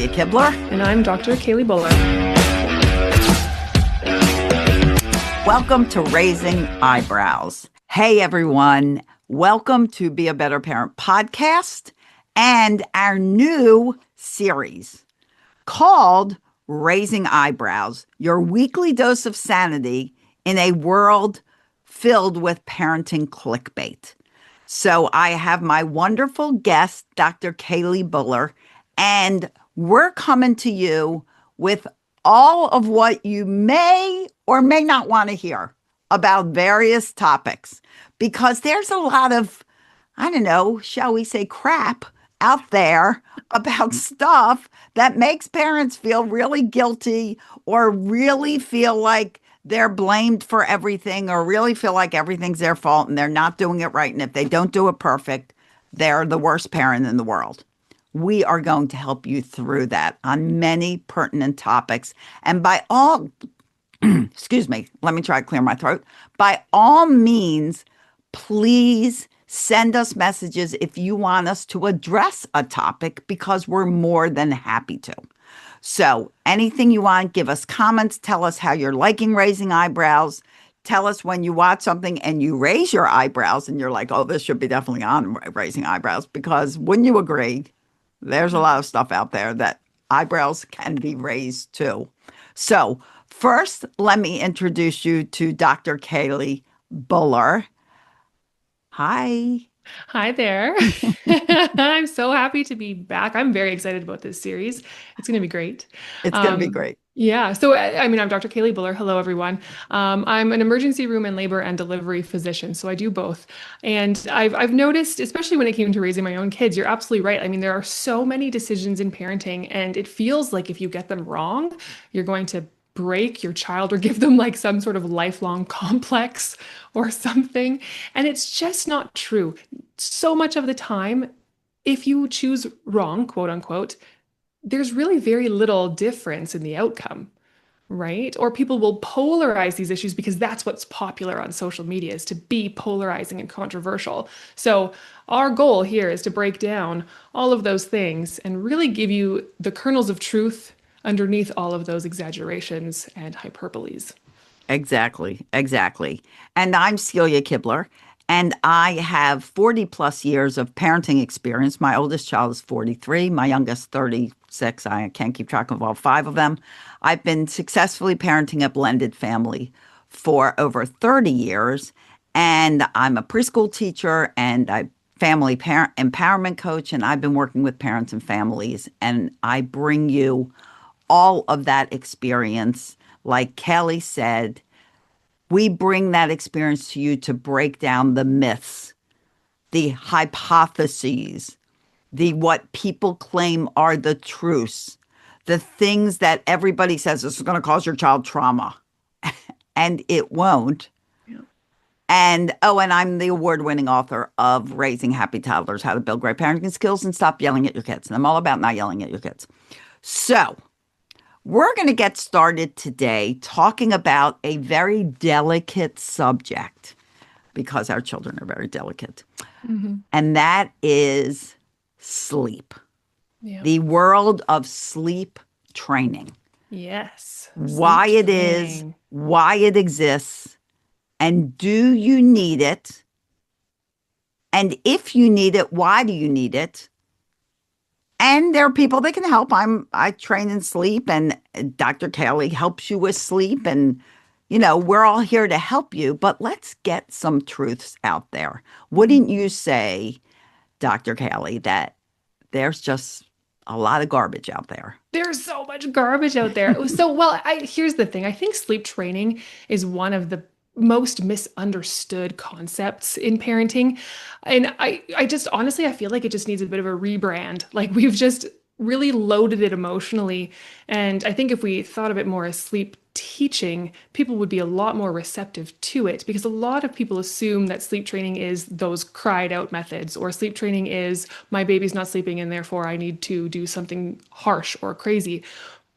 Celia Kibler. And I'm Dr. Kailey Buller. Welcome to Raising Eyebrows. Hey, everyone. Welcome to Be a Better Parent podcast and our new series called Raising Eyebrows, your weekly dose of sanity in a world filled with parenting clickbait. So I have my wonderful guest, Dr. Kailey Buller, and we're coming to you with all of what you may or may not want to hear about various topics, because there's a lot of, I don't know, shall we say crap out there about stuff that makes parents feel really guilty or really feel like they're blamed for everything or really feel like everything's their fault and they're not doing it right. And if they don't do it perfect, they're the worst parent in the world. We are going to help you through that on many pertinent topics. And by all, excuse me, let me try to clear my throat. By all means, please send us messages if you want us to address a topic, because we're more than happy to. So anything you want, give us comments, tell us how you're liking Raising Eyebrows. Tell us when you watch something and you raise your eyebrows and you're like, oh, this should be definitely on Raising Eyebrows, because wouldn't you agree? There's a lot of stuff out there that eyebrows can be raised too. So first, let me introduce you to Dr. Kailey Buller. Hi. Hi there. I'm so happy to be back. I'm very excited about this series. It's going to be great. It's going to be great. Yeah. So, I'm Dr. Kailey Buller. Hello, everyone. I'm an emergency room and labor and delivery physician. So I do both. And I've noticed, especially when it came to raising my own kids, you're absolutely right. I mean, there are so many decisions in parenting, and it feels like if you get them wrong, you're going to break your child or give them like some sort of lifelong complex or something. And it's just not true. So much of the time, if you choose wrong, quote unquote, there's really very little difference in the outcome, right? Or people will polarize these issues because that's what's popular on social media, is to be polarizing and controversial. So our goal here is to break down all of those things and really give you the kernels of truth underneath all of those exaggerations and hyperboles. Exactly. And I'm Celia Kibler, and I have 40 plus years of parenting experience. My oldest child is 43, my youngest 36. I can't keep track of all five of them. I've been successfully parenting a blended family for over 30 years, and I'm a preschool teacher and a family parent empowerment coach, and I've been working with parents and families, and I bring you all of that experience. Like Kelly said, we bring that experience to you to break down the myths, the hypotheses, the what people claim are the truths, the things that everybody says this is going to cause your child trauma, and it won't. Yeah. And I'm the award-winning author of Raising Happy Toddlers, How to Build Great Parenting Skills and Stop Yelling at Your Kids. And I'm all about not yelling at your kids. So we're going to get started today talking about a very delicate subject, because our children are very delicate. Mm-hmm. And that is sleep. Yeah. The world of sleep training. Yes. Why it is, why it exists, and do you need it? And if you need it, why do you need it? And there are people that can help. I train in sleep, and Dr. Kailey helps you with sleep. And, we're all here to help you. But let's get some truths out there. Wouldn't you say, Dr. Kailey, that there's just a lot of garbage out there? There's so much garbage out there. Here's the thing. I think sleep training is one of the most misunderstood concepts in parenting. And I just honestly, I feel like it just needs a bit of a rebrand. Like, we've just really loaded it emotionally. And I think if we thought of it more as sleep teaching, people would be a lot more receptive to it, because a lot of people assume that sleep training is those cried out methods, or sleep training is my baby's not sleeping and therefore I need to do something harsh or crazy.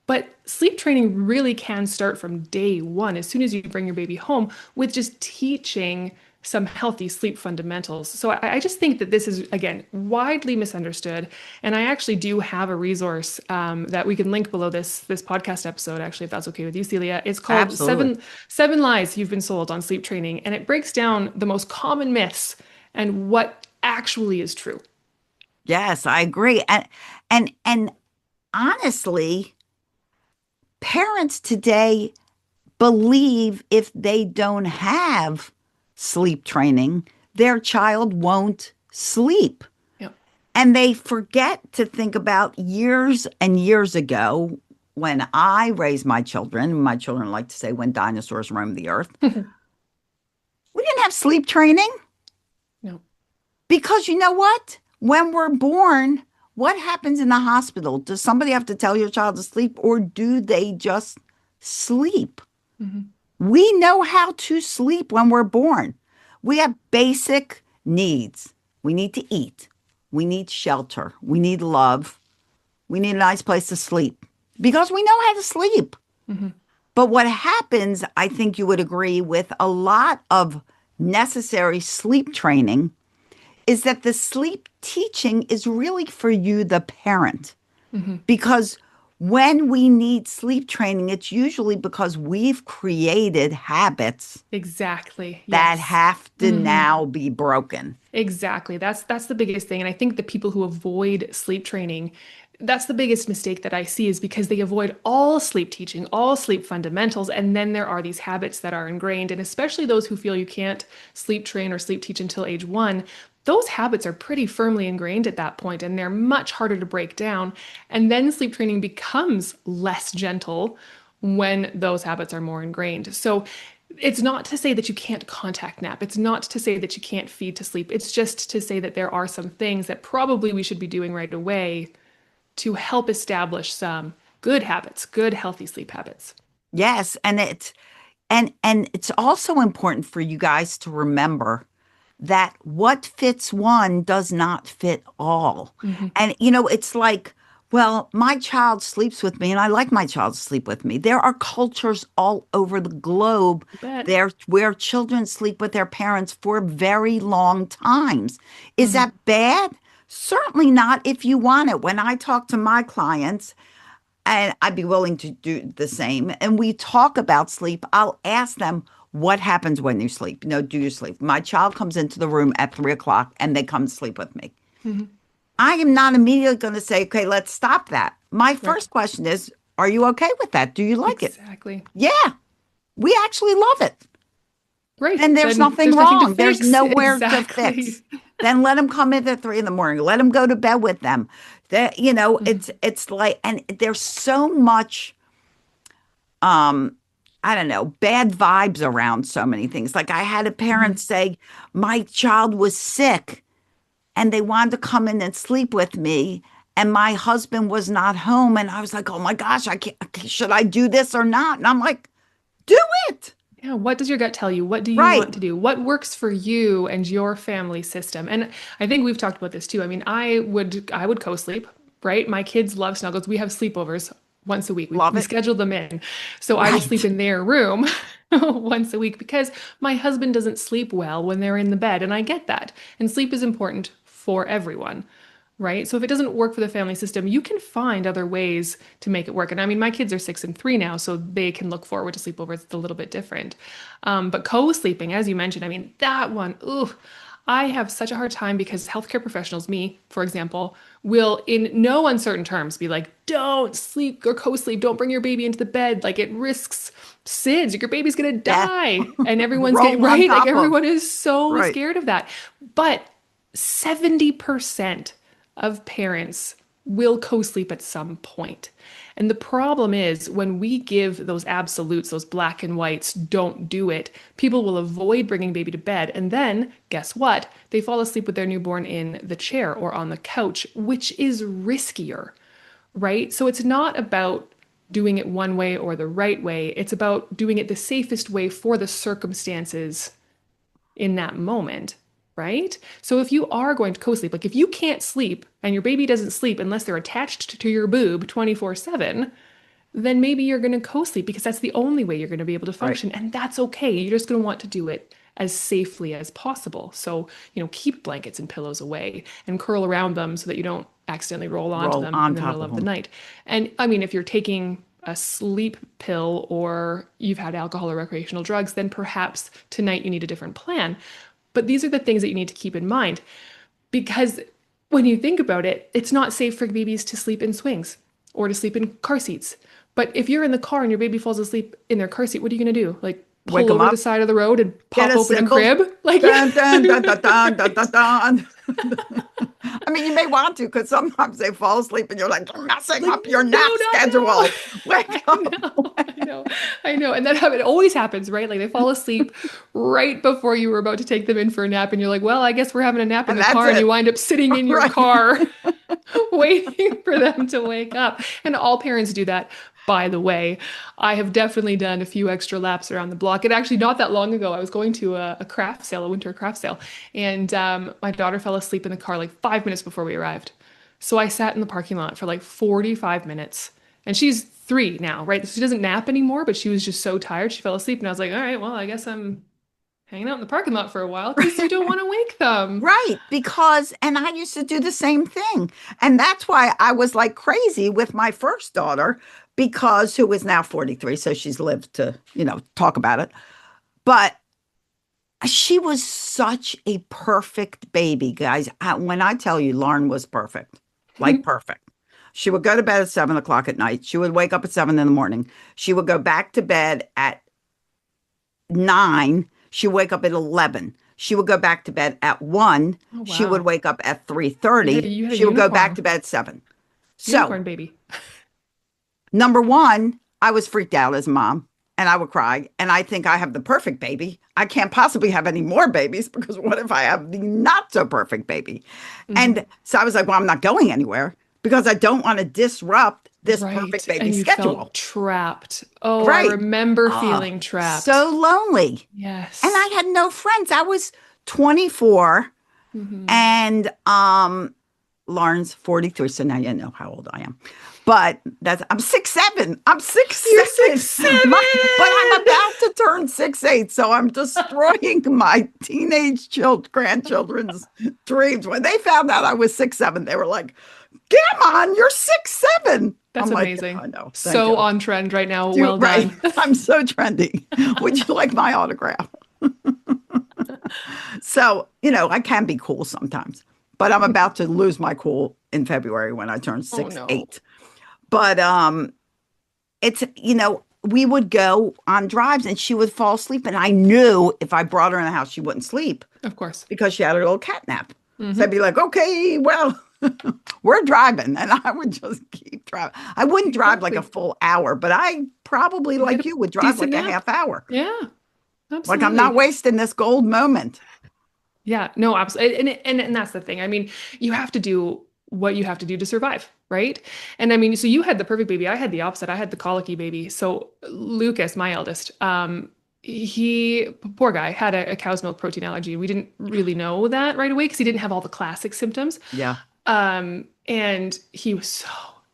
But sleep training really can start from day one, as soon as you bring your baby home, with just teaching some healthy sleep fundamentals. So I just think that this is, again, widely misunderstood. And I actually do have a resource that we can link below this podcast episode, actually, if that's okay with you, Celia. It's called Absolutely. Seven Lies You've Been Sold on Sleep Training. And it breaks down the most common myths and what actually is true. Yes, I agree. And honestly, parents today believe if they don't have sleep training, their child won't sleep. Yep. And they forget to think about years and years ago when I raised my children like to say when dinosaurs roamed the earth. We didn't have sleep training No. because you know what? When we're born, what happens in the hospital? Does somebody have to tell your child to sleep or do they just sleep? Mm-hmm. We know how to sleep when we're born. We have basic needs. We need to eat. We need shelter. We need love. We need a nice place to sleep because we know how to sleep. Mm-hmm. But what happens, I think you would agree with a lot of necessary sleep training is that the sleep teaching is really for you, the parent, Mm-hmm. because when we need sleep training, it's usually because we've created habits Exactly. that Yes. have to Mm-hmm. now be broken. Exactly. That's the biggest thing. And I think the people who avoid sleep training, that's the biggest mistake that I see is because they avoid all sleep teaching, all sleep fundamentals, and then there are these habits that are ingrained. And especially those who feel you can't sleep train or sleep teach until age 1, those habits are pretty firmly ingrained at that point, and they're much harder to break down. And then sleep training becomes less gentle when those habits are more ingrained. So it's not to say that you can't contact nap. It's not to say that you can't feed to sleep. It's just to say that there are some things that probably we should be doing right away to help establish some good habits, good healthy sleep habits. Yes, and it's also important for you guys to remember that what fits one does not fit all. Hmm. And it's like, well, my child sleeps with me and I like my child to sleep with me. There are cultures all over the globe You bet. there where children sleep with their parents for very long times. Is Hmm. that bad? Certainly not if you want it. When I talk to my clients, and I'd be willing to do the same. And we talk about sleep. I'll ask them, what happens when you sleep? Do you sleep? My child comes into the room at 3 o'clock and they come to sleep with me. Hmm. I am not immediately going to say, okay, let's stop that. My Right. first question is, are you okay with that? Do you like it? Exactly. Yeah, we actually love it. Right. Then there's Then nothing there's nothing to wrong. There's fix. nowhere to fix. Exactly. Then let them come in at 3 in the morning. Let them go to bed with them. That Hmm. it's like, and there's so much um I don't know, bad vibes around so many things. Like I had a Hmm. parent say my child was sick and they wanted to come in and sleep with me and my husband was not home and I was like, "Oh my gosh, I can't, should I do this or not?" And I'm like, "Do it." Yeah, what does your gut tell you? What do you Right. want to do? What works for you and your family system? And I think we've talked about this too. I mean, I would co-sleep, right? My kids love snuggles. We have sleepovers once a week. We Love we it. schedule them in. So I will sleep Right. in their room once a week because my husband doesn't sleep well when they're in the bed, and I get that. And sleep is important for everyone. Right. So if it doesn't work for the family system, you can find other ways to make it work. And I mean, my kids are 6 and 3 now, so they can look forward to sleepovers. It's a little bit different. But co-sleeping, as you mentioned, I mean, that one, ooh, I have such a hard time because healthcare professionals, me, for example, will in no uncertain terms be like, don't sleep or co-sleep, don't bring your baby into the bed. Like it risks SIDS, your baby's gonna Yeah. die. And everyone's getting Roll on right. Like top of. everyone is so Right. scared of that. But 70% of parents will co-sleep at some point. And the problem is when we give those absolutes, those black and whites, don't do it, people will avoid bringing baby to bed. And then guess what? They fall asleep with their newborn in the chair or on the couch, which is riskier, right? So it's not about doing it one way or the right way. It's about doing it the safest way for the circumstances in that moment, right? So if you are going to co-sleep, like if you can't sleep and your baby doesn't sleep unless they're attached to your boob 24/7, then maybe you're going to co-sleep because that's the only way you're going to be able to Right. function. And that's okay. You're just going to want to do it as safely as possible. So, keep blankets and pillows away and curl around them so that you don't accidentally roll onto Roll them on in the top middle of of the them. night. And I mean, if you're taking a sleep pill or you've had alcohol or recreational drugs, then perhaps tonight you need a different plan. But these are the things that you need to keep in mind because when you think about it, it's not safe for babies to sleep in swings or to sleep in car seats. But if you're in the car and your baby falls asleep in their car seat, what are you going to do? Like Wake pull them over the up, side of the road and get pop a open a cymbal. crib? Like, yeah. Dun, dun, dun, dun, dun, dun, dun, dun. I mean, you may want to because sometimes they fall asleep and you're like, you're messing Like, up your no, nap not now. schedule. Wake I up. know, I know, I know. And it always happens, right? Like they fall asleep right before you were about to take them in for a nap. And you're like, well, I guess we're having a nap in And the that's car. And you it. wind up sitting in your Right. car waiting for them to wake up. And all parents do that. By the way, I have definitely done a few extra laps around the block. And actually, not that long ago, I was going to a craft sale, a winter craft sale, and my daughter fell asleep in the car like 5 minutes before we arrived. So I sat in the parking lot for like 45 minutes. And she's 3 now, right? So she doesn't nap anymore, but she was just so tired, she fell asleep. And I was like, all right, well, I guess I'm hanging out in the parking lot for a while because you don't want to wake them. Right. Because, and I used to do the same thing. And that's why I was like crazy with my first daughter, because who is now 43. So she's lived to, talk about it. But she was such a perfect baby, guys. When I tell you, Lauren was perfect, like perfect. She would go to bed at 7 o'clock at night. She would wake up at 7 in the morning. She would go back to bed at 9. She would wake up at 11. She would go back to bed at 1. Oh, She would wow. wake up at You had, 3:30. you had a She would go back unicorn, to bed at 7. So, unicorn baby. number one, I was freaked out as a mom and I would cry. And I think I have the perfect baby. I can't possibly have any more babies because what if I have the not so perfect baby? Mhm. And so I was like, well, I'm not going anywhere because I don't want to disrupt this perfect Right. baby And you felt schedule. trapped. Oh, I Right. remember Oh, feeling trapped. so lonely. And I Yes. had no friends. I was 24 Hmm. and Lauren's 43. So now you know how old I am. But I'm 6'7". I'm six You're six seven. But I'm seven. about to turn 6'8". So I'm destroying my grandchildren's dreams. When they found out I was 6'7", they were like, "Come on, you're 6'7". That's I'm like, yeah, amazing. I know. Thank So you. on trend right now. Well Right. done. I'm so trendy. Would you like my autograph? So, I can be cool sometimes, but I'm about to lose my cool in February when I turn Oh six no. eight. But it's, we would go on drives and she would fall asleep. And I knew if I brought her in the house, she wouldn't sleep Of course. because she had her little cat nap. So I'd Hmm. be like, okay, well, we're driving. And I would just keep driving. I wouldn't drive like a Exactly. full hour, but I probably, You get like a you, would drive decent like a nap. half hour. Yeah, Like I'm not absolutely. wasting this gold moment. Yeah, no, absolutely. And that's the thing. I mean, you have to do what you have to do to survive, right? And I mean, so you had the perfect baby. I had the opposite. I had the colicky baby. So Lucas, my eldest, he, poor guy, had a cow's milk protein allergy. We didn't really know that right away because he didn't have all the classic symptoms. Yeah. And he was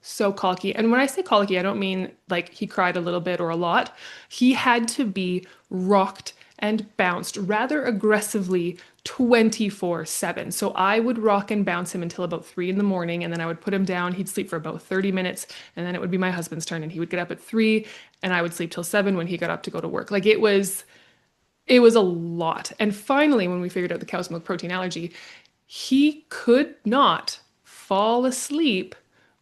so colicky. And when I say colicky, I don't mean like he cried a little bit or a lot. He had to be rocked and bounced rather aggressively 24/7. So I would rock and bounce him until about 3 in the morning, and then I would put him down. He'd sleep for about 30 minutes, and then it would be my husband's turn, and he would get up at 3, and I would sleep till 7 when he got up to go to work. Like it was a lot. And finally, when we figured out the cow's milk protein allergy, he could not fall asleep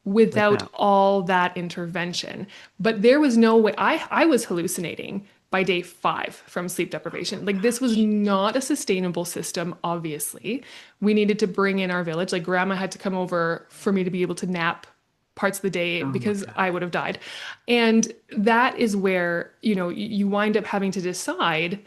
without Without. all that intervention. But there was no way. I was hallucinating by day 5 from sleep deprivation. Like this was not a sustainable system, obviously. We needed to bring in our village. Like grandma had to come over for me to be able to nap parts of the day Oh my because God. I would have died. And that is where, you wind up having to decide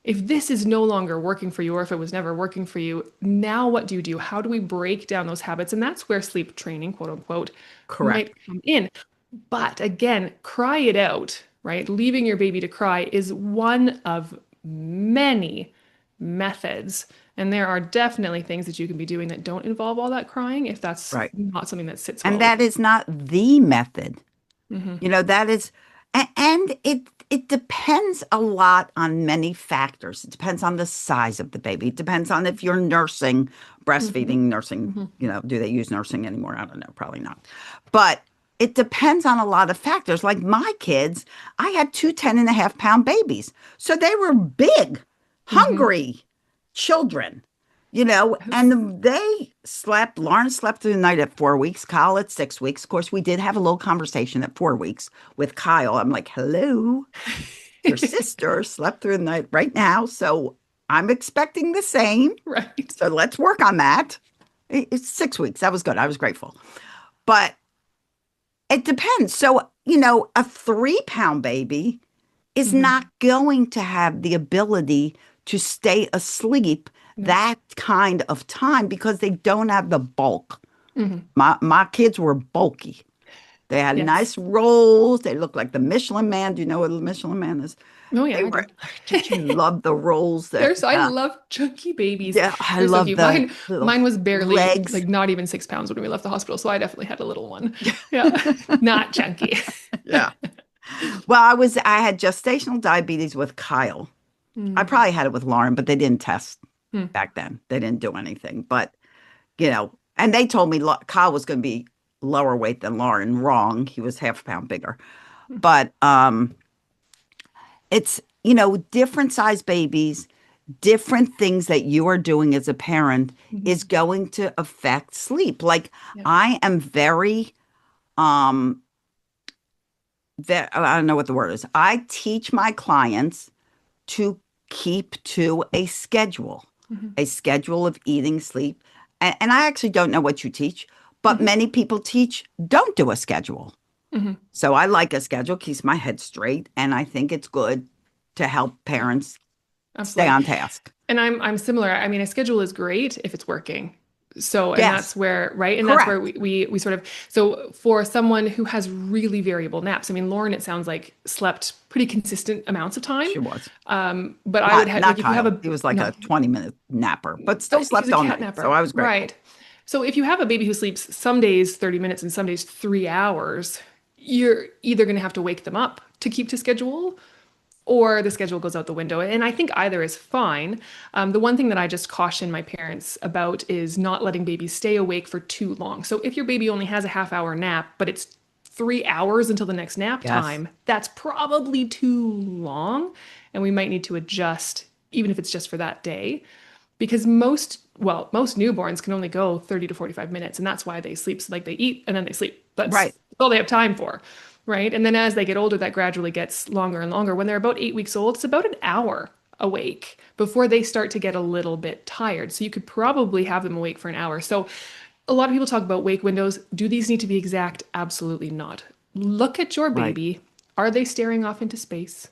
if this is no longer working for you or if it was never working for you, now what do you do? How do we break down those habits? And that's where sleep training, quote unquote, Correct. might come in. But again, cry it out, right? Leaving your baby to cry is one of many methods. And there are definitely things that you can be doing that don't involve all that crying if that's Right. not something that sits And well with that is not the method. you. Hmm. That is, and it depends a lot on many factors. It depends on the size of the baby. It depends on if you're nursing, breastfeeding, Hmm. nursing, Hmm. do they use nursing anymore? I don't know, probably not. But it depends on a lot of factors. Like my kids, I had two 10.5 pound babies. So they were big, Hmm. hungry children, Yes. and Lauren slept through the night at 4 weeks, Kyle at 6 weeks. Of course, we did have a little conversation at 4 weeks with Kyle. I'm like, hello, your sister slept through the night right now. So I'm expecting the same. Right. So let's work on that. It's 6 weeks. That was good. I was grateful. But it depends. So, a 3 pound baby is Hmm. not going to have the ability to stay asleep No. that kind of time because they don't have the bulk. Hmm. My kids were bulky. They had Yes. nice rolls. They looked like the Michelin Man. Do you know what the Michelin Man is? Oh They yeah, I were. do. Did you love the rolls that? I love chunky babies. Yeah, I They're so love cute. the Mine little was barely legs. like not even 6 pounds when we left the hospital, so I definitely had a little one. Yeah, not chunky. Yeah. Well, I had gestational diabetes with Kyle. I Mm. probably had it with Lauren, but they didn't test Mm. back then. They didn't do anything. But, and they told me Kyle was going to be lower weight than Lauren. Wrong. He was half a pound bigger. But it's, different size babies, different things that you are doing as a parent is Mhm. going to affect sleep. Like Yeah. I am very um that I don't know what the word is. I teach my clients to keep to Mhm. a schedule of eating, sleep. And I actually don't know what you teach, but Mhm. many people teach don't do a schedule. Mhm. So I like a schedule, keeps my head straight, and I think it's good to help Yeah, parents stay absolutely. on task. And I'm similar. I mean, a schedule is great if it's working. So, and Yes, that's where, right? And that's where correct. we sort of, so for someone who has really variable naps, I mean, Lauren, it sounds like slept pretty consistent amounts of time. She was. But I would Not have, not like, if you have Kyle. a, He was like no, a 20-minute napper, but still he was slept a all cat night. So napper. I was grateful. Right. So if you have a baby who sleeps some days 30 minutes and some days 3 hours, you're either going to have to wake them up to keep to schedule or the schedule goes out the window. And I think either is fine. The one thing that I just caution my parents about is not letting babies stay awake for too long. So if your baby only has a half-hour nap, but it's 3 hours until the next nap Yes. time, that's probably too long. And we might need to adjust, even if it's just for that day. Because most newborns can only go 30 to 45 minutes. And that's why they sleep. So like they eat and then they sleep. That's Right. all they have time for. Right. And then as they get older, that gradually gets longer and longer. When they're about 8 weeks old, it's about an hour awake before they start to get a little bit tired. So you could probably have them awake for an hour. So a lot of people talk about wake windows. Do these need to be exact? Absolutely not. Look at your Right. baby. Are they staring off into space?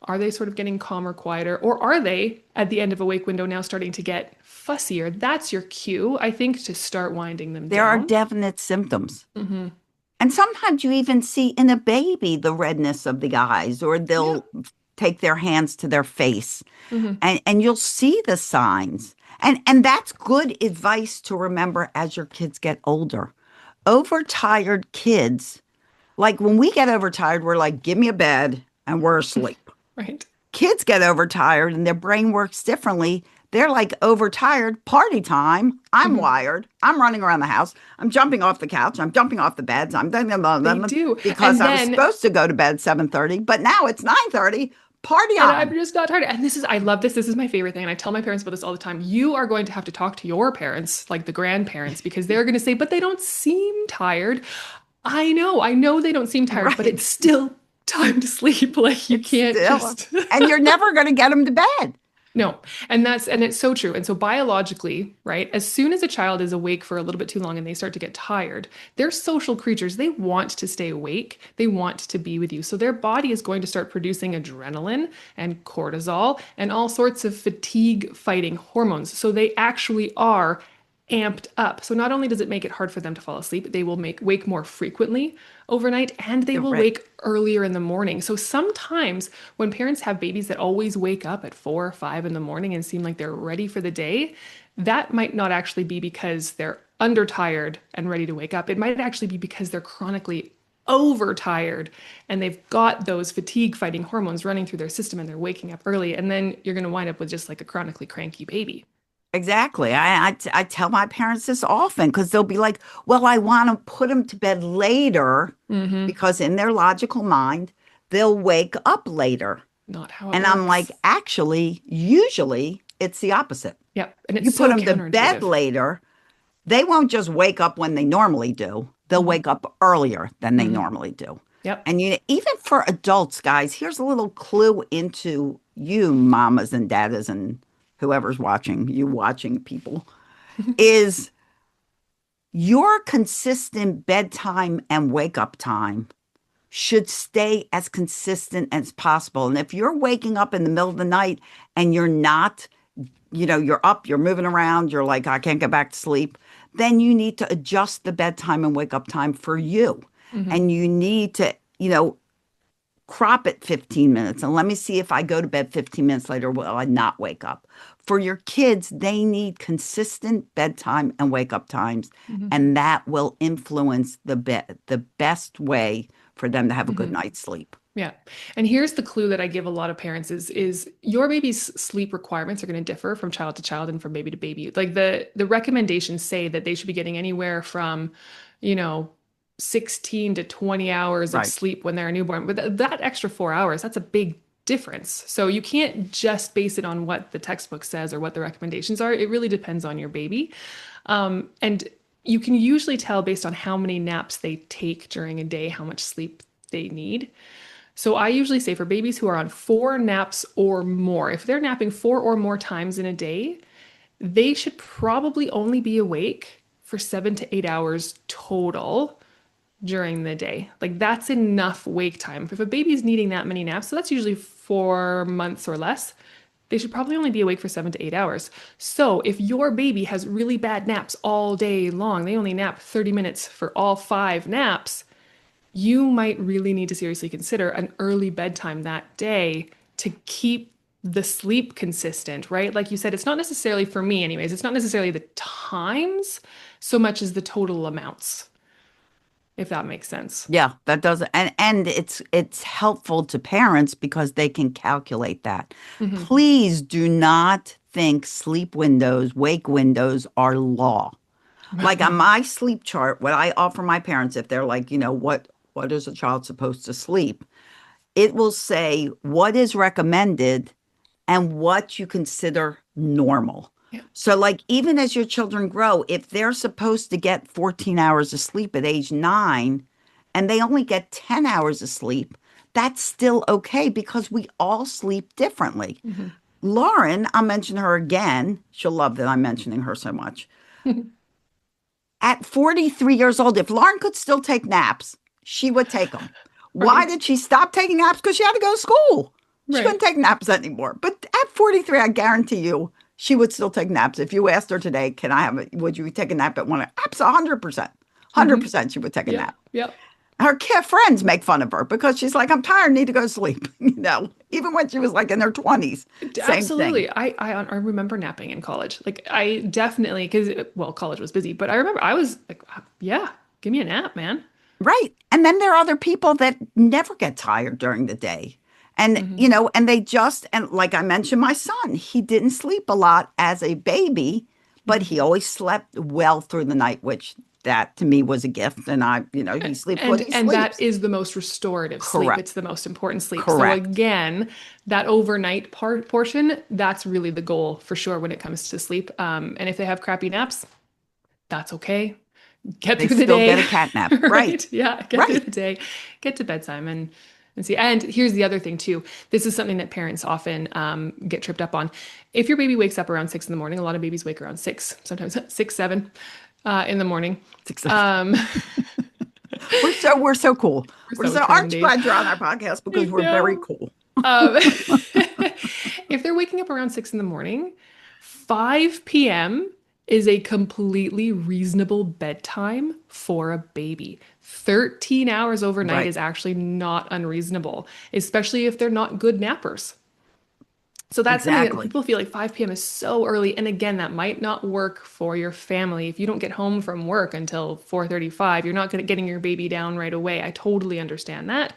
Are they sort of getting calmer, quieter? Or are they at the end of a wake window now starting to get fussier? That's your cue, I think, to start winding them There are down. definite symptoms. Hmm. And sometimes you even see in a baby the redness of the eyes, or Yeah. they'll take their hands to their face Hmm. and you'll see the signs. And that's good advice to remember as your kids get older. Overtired kids, like when we get overtired, we're like, give me a bed and we're asleep. Right. Kids get overtired and their brain works differently. They're like overtired, party time. I'm Hmm. wired. I'm running around the house. I'm jumping off the couch. I'm jumping off the beds. I'm blah, blah, blah, They blah, do. because And I was then supposed to go to bed 7:30, but now it's 9:30. Party and I'm on. just not tired. And I love this. This is my favorite thing. And I tell my parents about this all the time. You are going to have to talk to your parents, like the grandparents, because they're going to say, but they don't seem tired. I know they don't seem tired, but Right. it's still time to sleep. Like you It's can't still, just and you're never going to get them to bed. No. And it's so true. And so biologically, right, as soon as a child is awake for a little bit too long and they start to get tired, they're social creatures. They want to stay awake. They want to be with you. So their body is going to start producing adrenaline and cortisol and all sorts of fatigue fighting hormones. So they actually are amped up. So not only does it make it hard for them to fall asleep, they will make wake more frequently overnight and they You're will right. wake earlier in the morning. So sometimes when parents have babies that always wake up at 4 or 5 in the morning and seem like they're ready for the day, that might not actually be because they're undertired and ready to wake up. It might actually be because they're chronically overtired and they've got those fatigue fighting hormones running through their system and they're waking up early. And then you're going to wind up with just like a chronically cranky baby. Exactly. I tell my parents this often because they'll be like, well, I want to put them to bed later Hmm. because in their logical mind, they'll wake up later. Not how it And I'm like, works. actually, usually it's the opposite. Yep. And You it's put so them to bed counterintuitive. later, they won't just wake up when they normally do. They'll Hmm. wake up earlier than they Hmm. normally do. Yep. And even for adults, guys, here's a little clue into you, mamas and dadas, and whoever's watching, you watching people, is your consistent bedtime and wake up time should stay as consistent as possible. And if you're waking up in the middle of the night and you're not, you're up, you're moving around, you're like, I can't get back to sleep, then you need to adjust the bedtime and wake up time for you. Hmm. And you need to, crop it 15 minutes. And let me see if I go to bed 15 minutes later, will I not wake up? For your kids, they need consistent bedtime and wake up times. Hmm. And that will influence the best way for them to have a good Hmm. night's sleep. Yeah. And here's the clue that I give a lot of parents is your baby's sleep requirements are going to differ from child to child and from baby to baby. Like the recommendations say that they should be getting anywhere from, you know, 16 to 20 hours of Right. sleep when they're a newborn. But that extra 4 hours, that's a big difference. So you can't just base it on what the textbook says or what the recommendations are. It really depends on your baby. And you can usually tell based on how many naps they take during a day, how much sleep they need. So I usually say for babies who are on 4 naps or more, if they're napping 4 or more times in a day, they should probably only be awake for 7 to 8 hours total during the day. Like that's enough wake time. If a baby's needing that many naps, so that's usually 4 months or less, they should probably only be awake for 7 to 8 hours. So if your baby has really bad naps all day long, they only nap 30 minutes for all 5 naps, you might really need to seriously consider an early bedtime that day to keep the sleep consistent, right? Like you said, it's not necessarily for me, anyways, it's not necessarily the times so much as the total amounts, if that makes sense. Yeah, that does, and it's helpful to parents because they can calculate that. Hmm. Please do not think sleep windows, wake windows are law. Like on my sleep chart, what I offer my parents, if they're like, what is a child supposed to sleep? It will say what is recommended and what you consider normal. Yeah. So, like, even as your children grow, if they're supposed to get 14 hours of sleep at age 9 and they only get 10 hours of sleep, that's still okay because we all sleep differently. Hmm. Lauren, I'll mention her again. She'll love that I'm mentioning her so much. At 43 years old, if Lauren could still take naps, she would take them. Why Right. did she stop taking naps? Because she had to go to school. She couldn't Right. take naps anymore. But at 43, I guarantee you, she would still take naps. If you asked her today, would you take a nap at one? Absolutely, 100%. Hmm. 100% she would take a Yep. nap. Yep. Her kid friends make fun of her because she's like, I'm tired, need to go to sleep. Even when she was like in her 20s, same thing. Absolutely. I remember napping in college. Like I definitely because well, college was busy, but I remember I was like, yeah, give me a nap, man. Right. And then there are other people that never get tired during the day. And, Hmm. and and like I mentioned, my son, he didn't sleep a lot as a baby, but Hmm. he always slept well through the night, which that to me was a gift. And he sleeps what he And that sleeps. is the most restorative sleep. Correct. It's the most important sleep. So Correct. again, that overnight portion, that's really the goal for sure when it comes to sleep. And if they have crappy naps, that's okay. Get They through the still get day, a cat nap. Right. right? Yeah, get through Right. the day, get to bedtime, and see. And here's the other thing too. This is something that parents often get tripped up on. If your baby wakes up around 6 in the morning, a lot of babies wake around 6, sometimes 6, 7 in the morning. Success. Um, We're so cool. we're We're so so aren't you trendy. glad you're on our podcast because I we're very know. cool. Um, if they're waking up around 6 in the morning, 5 p.m. is a completely reasonable bedtime for a baby. 13 hours overnight Right. is actually not unreasonable, especially if they're not good nappers. So that's something that Exactly. people feel like 5 p.m. is so early. And again, that might not work for your family. If you don't get home from work until 4:35, you're not getting your baby down right away. I totally understand that.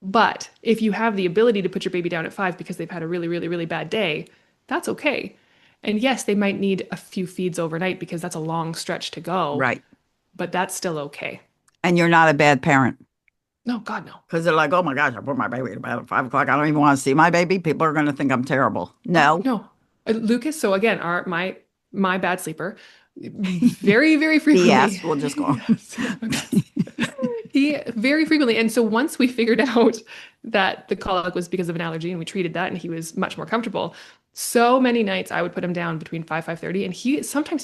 But if you have the ability to put your baby down at 5 because they've had a really, really, really bad day, that's okay. And yes, they might need a few feeds overnight because that's a long stretch to go, Right. but that's still okay. And you're not a bad parent No, God, no. because they're like, oh my gosh, I put my baby to bed at 5 o'clock. I don't even want to see my baby. People are going to think I'm terrible. Oh, No. no. Lucas, so again, my bad sleeper, very, very frequently. BS. We'll just go on. Yes, yes, my bad. He very frequently, and so once we figured out that the colic was because of an allergy and we treated that and he was much more comfortable, so many nights I would put him down between 5:30 and he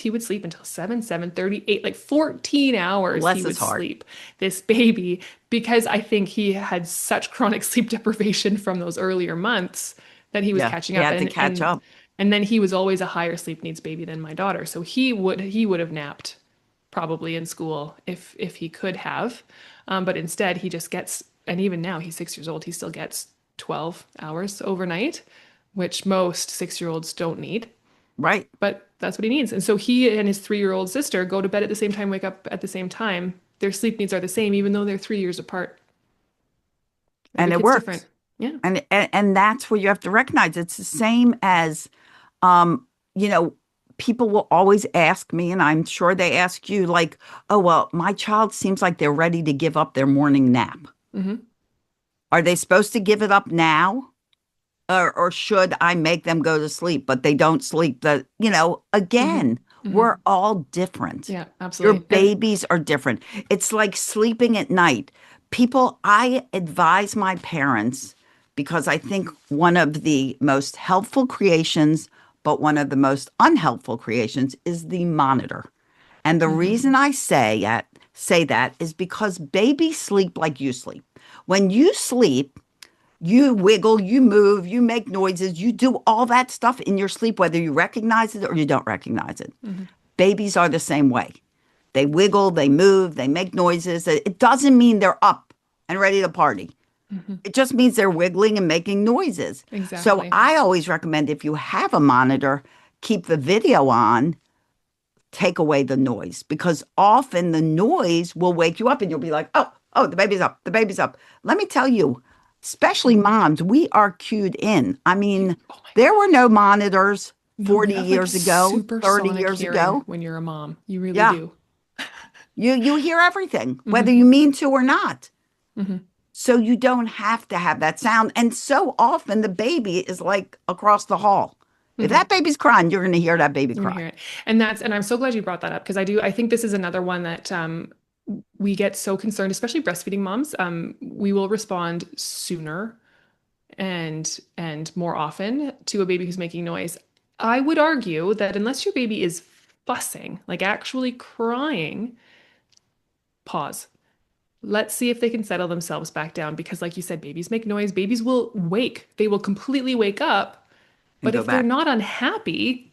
would sleep until 7:30, 8, like 14 hours he Bless would his heart. sleep, this baby, because I think he had such chronic sleep deprivation from those earlier months that he was Yeah. catching He up, had to catch up. and then he was always a higher sleep needs baby than my daughter. So he would have napped probably in school if he could have. But instead he just gets, and even now he's 6 years old, he still gets 12 hours overnight, which most 6 year olds don't need. Right. But that's what he needs. And so he and his 3 year old sister go to bed at the same time, wake up at the same time. Their sleep needs are the same, even though they're 3 years apart. And Every it kid's different. works. Yeah. And that's what you have to recognize. It's the same as, um, you know, people will always ask me, and I'm sure they ask you, like, oh, well, my child seems like they're ready to give up their morning nap. Hmm. Are they supposed to give it up now? Or should I make them go to sleep, but they don't sleep? Hmm. Again, Hmm. we're all different. Yeah, Your absolutely. And babies are different. It's like sleeping at night. I advise my parents because I think one of the most helpful creations, but one of the most unhelpful creations is the monitor. And the hmm reason I say that is because babies sleep like you sleep. When you sleep, you wiggle, you move, you make noises, you do all that stuff in your sleep, whether you recognize it or you don't recognize it. hmm Babies are the same way. They wiggle, they move, they make noises. It doesn't mean they're up and ready to party. hmm It just means they're wiggling and making noises. So Exactly. I always recommend if you have a monitor, keep the video on, take away the noise because often the noise will wake you up and you'll be like, oh, the baby's up, the baby's up. Let me tell you, especially moms, we are cued in. I mean, Oh my there God. were no monitors No, you 40 have like years ago, 30 supersonic years hearing ago. when you're a mom. You really Yeah, do. you hear everything, whether Hmm. you mean to or not. Hmm. So you don't have to have that sound. And so often the baby is like across the hall. If Hmm. that baby's crying, you're going to hear that baby You're gonna cry. hear it. And I'm so glad you brought that up because I think this is another one that we get so concerned, especially breastfeeding moms. We will respond sooner and more often to a baby who's making noise. I would argue that unless your baby is fussing, like actually crying, pause. Let's see if they can settle themselves back down because, like you said, babies make noise. Babies will wake. They will completely wake up. And But go if they're back. not unhappy,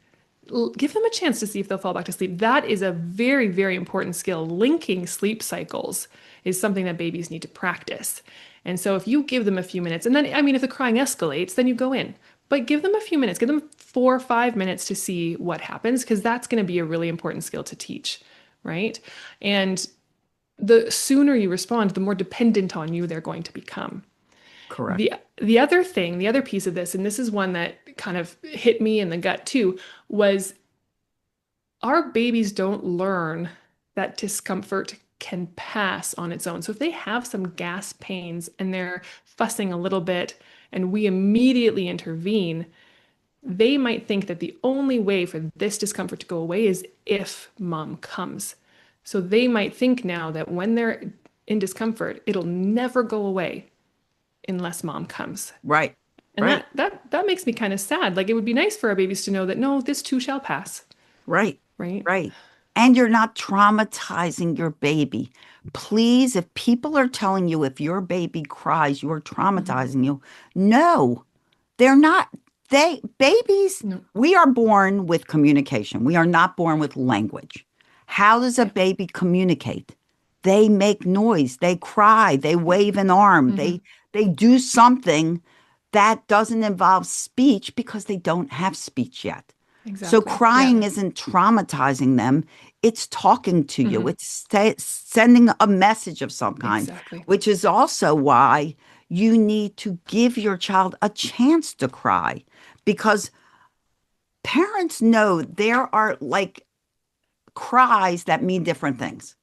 give them a chance to see if they'll fall back to sleep. That is a very, very important skill. Linking sleep cycles is something that babies need to practice. And so if you give them a few minutes, and then, I mean, if the crying escalates, then you go in. But give them a few minutes, give them 4 or 5 minutes to see what happens, because that's going to be a really important skill to teach, right? And the sooner you respond, the more dependent on you they're going to become. Correct. The other thing, the other piece of this, and this is one that kind of hit me in the gut too, was our babies don't learn that discomfort can pass on its own. So if they have some gas pains and they're fussing a little bit and we immediately intervene, they might think that the only way for this discomfort to go away is if mom comes. So they might think now that when they're in discomfort, it'll never go away unless mom comes. Right. And Right. that makes me kind of sad. Like it would be nice for our babies to know that no, this too shall pass, Right. right? Right. And you're not traumatizing your baby. Please, if people are telling you if your baby cries, you're Hmm. traumatizing you. No, they're not. Babies, No. we are born with communication. We are not born with language. How does a Yeah. baby communicate? They make noise, they cry, they wave an arm, Hmm. they do something that doesn't involve speech because they don't have speech yet. So Exactly. crying Yeah. isn't traumatizing them. It's talking to you. Hmm. It's sending a message of some kind, Exactly. which is also why you need to give your child a chance to cry because parents know there are like cries that mean different things.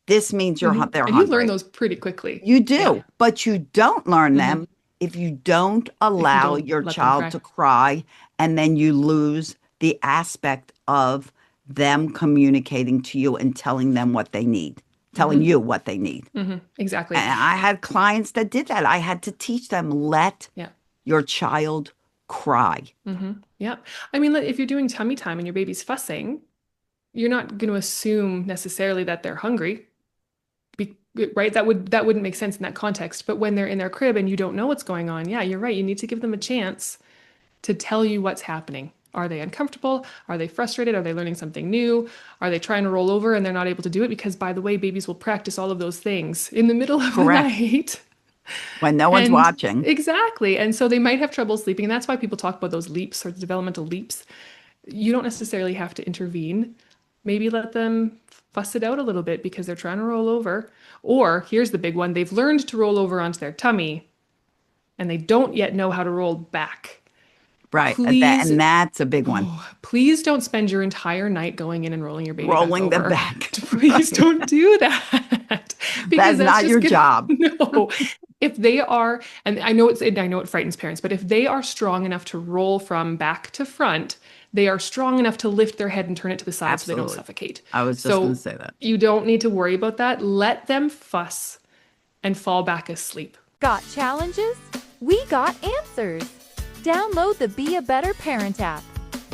This means they're And you learn hungry. those pretty quickly. You Yeah. do, but you don't learn Hmm. them if you don't If you allow don't your let them child cry. to cry, and then you lose the aspect of them communicating to you and telling them what they need, telling Hmm. you what they need. Exactly. And I had clients that did that. I had to teach them, let Yeah. your child cry. Yeah. I mean, if you're doing tummy time and your baby's fussing, you're not going to assume necessarily that they're hungry. Be, right? That wouldn't make sense in that context. But when they're in their crib and you don't know what's going on, yeah, you're right. You need to give them a chance to tell you what's happening. Are they uncomfortable? Are they frustrated? Are they learning something new? Are they trying to roll over and they're not able to do it? Because, by the way, babies will practice all of those things in the middle of the Correct. night. When no one's And watching. exactly. And so they might have trouble sleeping. And that's why people talk about those leaps or the developmental leaps. You don't necessarily have to intervene. Maybe let them fuss it out a little bit because they're trying to roll over. Or here's the big one, they've learned to roll over onto their tummy and they don't yet know how to roll back. Right. Please, And that's a big one. please don't spend your entire night going in and rolling your baby back Rolling them over. back. Please Right. don't do that because That's that's not just your gonna job. no. If they are, and I know it frightens parents, but if they are strong enough to roll from back to front, they are strong enough to lift their head and turn it to the side so they don't Absolutely. suffocate. I was just going So to say that. you don't need to worry about that. Let them fuss and fall back asleep. Got challenges? We got answers. Download the Be a Better Parent app.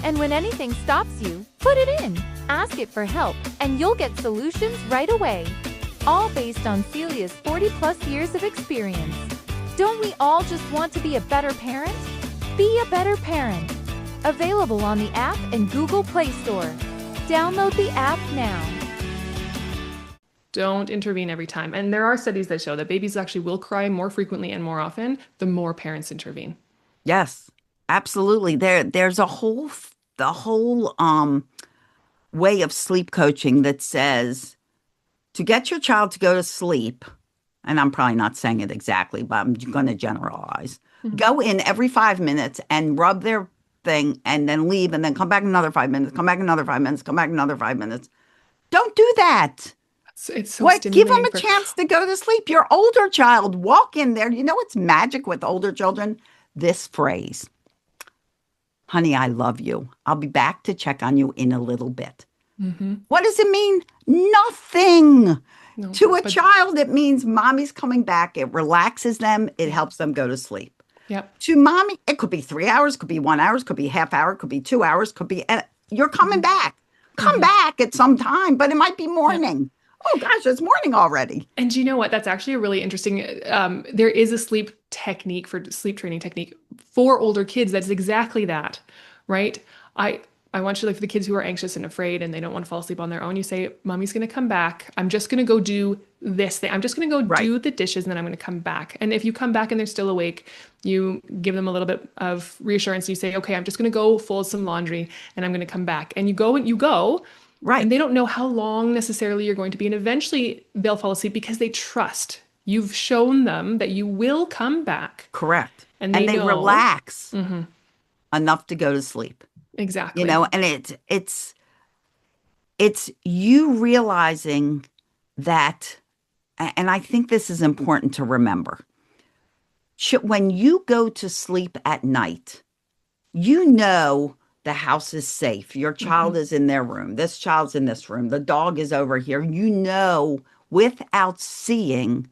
And when anything stops you, put it in. Ask it for help, and you'll get solutions right away. All based on Celia's 40-plus years of experience. Don't we all just want to be a better parent? Be a better parent. Available on the app and Google Play Store. Download the app now. Don't intervene every time. And there are studies that show that babies actually will cry more frequently and more often the more parents intervene. Yes, absolutely. There's the whole way of sleep coaching that says to get your child to go to sleep, and I'm probably not saying it exactly, but I'm going to generalize. Mhm. Go in every 5 minutes and rub their thing and then leave and then come back another 5 minutes, come back another 5 minutes, come back another 5 minutes. Don't do that. It's so What? Give them stimulating a for chance to go to sleep. Your older child, walk in there. You know what's magic with older children? This phrase, honey, I love you. I'll be back to check on you in a little bit. hmm What does it mean? Nothing. No, To a but child, it means mommy's coming back. It relaxes them. It helps them go to sleep. yep. To mommy, it could be 3 hours, could be 1 hour, could be half hour, could be 2 hours, could be, you're coming hmm back. Come hmm back at some time, but it might be Yep. morning. Oh gosh, it's morning already. And you know what? That's actually a really interesting. There is a sleep training technique for older kids. That's exactly that, right? I I want you like for the kids who are anxious and afraid and they don't want to fall asleep on their own. You say, "Mommy's going to come back. I'm just going to go do this thing. I'm just going to go Right. do the dishes and then I'm going to come back." And if you come back and they're still awake, you give them a little bit of reassurance. You say, "Okay, I'm just going to go fold some laundry and I'm going to come back." And you go. Right. And they don't know how long necessarily you're going to be. And eventually they'll fall asleep because they trust. You've shown them that you will come back. Correct. And And they they know. relax Hmm. enough to go to sleep. Exactly. And it's you realizing that, and I think this is important to remember. When you go to sleep at night, you know the house is safe. Your child Hmm. is in their room. This child's in this room. The dog is over here. You know without seeing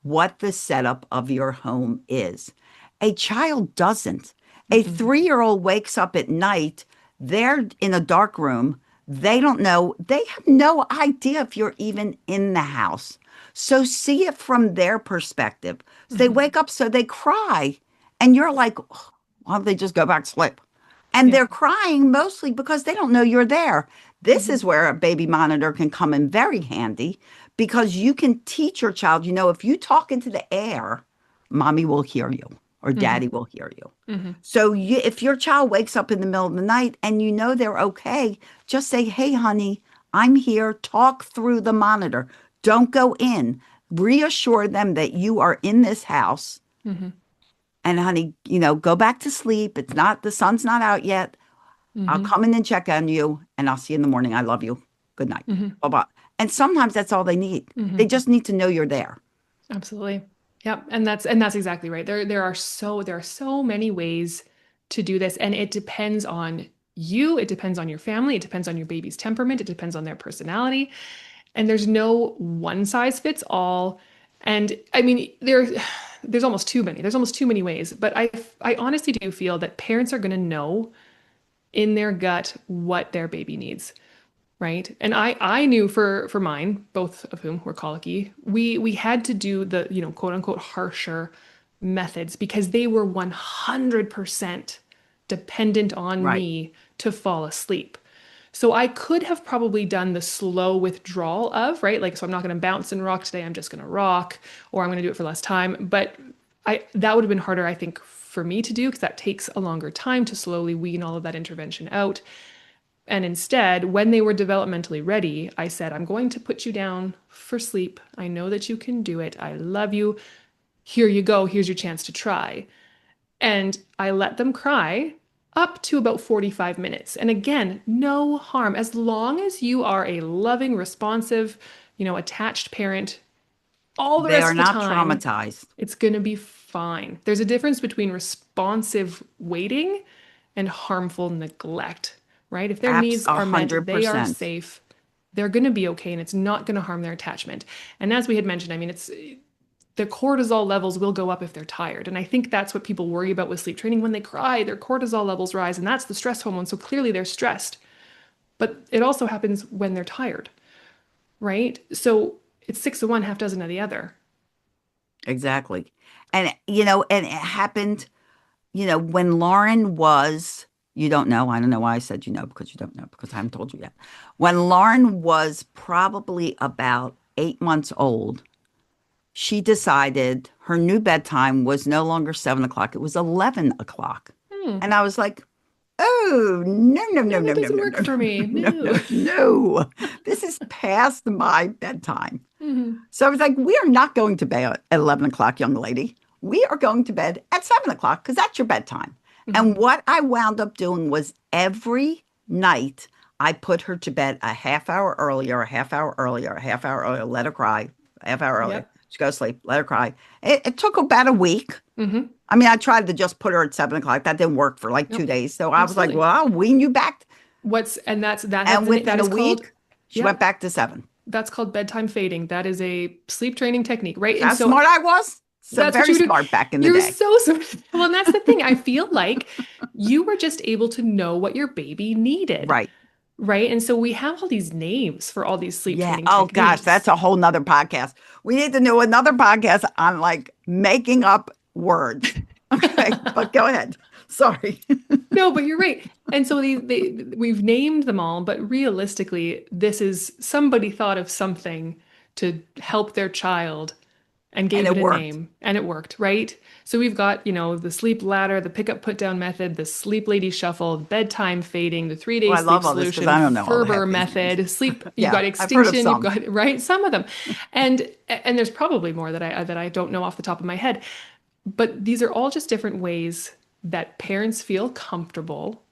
what the setup of your home is. A child doesn't. A Hmm. 3-year-old wakes up at night. They're in a dark room. They don't know. They have no idea if you're even in the house. So see it from their perspective. So they Hmm. wake up, so they cry. And you're like, "Oh, why don't they just go back to sleep?" And Yeah. they're crying mostly because they don't know you're there. This Hmm. is where a baby monitor can come in very handy because you can teach your child, if you talk into the air, mommy will hear you. or Mm-hmm. daddy will hear you. Mm-hmm. So if your child wakes up in the middle of the night and you know they're okay, just say, hey, honey, I'm here. Talk through the monitor. Don't go in. Reassure them that you are in this house. Mm-hmm. And honey, go back to sleep. The sun's not out yet. I'll Mm-hmm. come in and check on you and I'll see you in the morning. I love you. Good night. Mm-hmm. Blah, blah. And sometimes that's all they need. Mm-hmm. They just need to know you're there. Absolutely. Yep. And that's exactly right. There are so many ways to do this, and it depends on you, it depends on your family, it depends on your baby's temperament, it depends on their personality. And there's no one size fits all. And I mean, there's almost too many. There's almost too many ways. But I honestly do feel that parents are going to know in their gut what their baby needs, right? And I knew for mine, both of whom were colicky, we had to do the, quote unquote harsher methods because they were 100% dependent on Right. me to fall asleep. So I could have probably done the slow withdrawal of, right? Like, so I'm not going to bounce and rock today. I'm just going to rock, or I'm going to do it for less time. But that would have been harder, I think, for me to do because that takes a longer time to slowly wean all of that intervention out. And instead, when they were developmentally ready, I said, I'm going to put you down for sleep. I know that you can do it. I love you. Here you go. Here's your chance to try. And I let them cry up to about 45 minutes. And again, no harm. As long as you are a loving, responsive, attached parent, all the They rest are of the not time, traumatized. it's going to be fine. There's a difference between responsive waiting and harmful neglect, right? If their Apps needs are met, they are 100%. safe, they're going to be okay, and it's not going to harm their attachment. And as we had mentioned, I mean, the cortisol levels will go up if they're tired. And I think that's what people worry about with sleep training. When they cry, their cortisol levels rise, and that's the stress hormone. So clearly they're stressed. But it also happens when they're tired, right? So it's six of one, half dozen of the other. Exactly. And it happened, when Lauren was, you don't know, I don't know why I said because you don't know, because I haven't told you yet. When Lauren was probably about 8 months old, she decided her new bedtime was no longer 7 o'clock. It was 11 o'clock. Hmm. And I was like, oh, no, no, no, No, no, that no, doesn't no, work no, for me. no, No. no, no. This is past my bedtime. Mhm. So I was like, we are not going to bed at 11 o'clock, young lady. We are going to bed at 7 o'clock because that's your bedtime. Mhm. And what I wound up doing was every night I put her to bed a half hour earlier, a half hour earlier, a half hour earlier, let her cry, a half hour earlier. Yep. She go to sleep, let her cry. It took about a week. Mhm. I mean, I tried to just put her at 7 o'clock. That didn't work for like 2 Nope. days. So I was like, Absolutely. well, I'll wean you back. That has And within that a is called, week, she went yep, back to 7. that's called bedtime fading. That is a sleep training technique, right? And How so smart I was? So that's what very you were doing. smart back in the You're day. so smart. Well, and that's the thing. I feel like you were just able to know what your baby needed, Right. right? And so we have all these names for all these sleep Yeah. training Oh gosh, that's techniques. a whole nother podcast. We need to do another podcast on like making up words. Okay, but go ahead. Sorry. No, but you're right. And so we've named them all, but realistically, this is somebody thought of something to help their child and And gave it it a worked. name, and it worked, right? So we've got, the sleep ladder, the pick up put down method, the sleep lady shuffle, bedtime fading, the 3 day Well, I sleep love all this because solution, I don't know all the Ferber half these names. method, sleep, you've Yeah, got I've heard of extinction, you've some. got, right? Some of them. And there's probably more that I don't know off the top of my head. But these are all just different ways that parents feel comfortable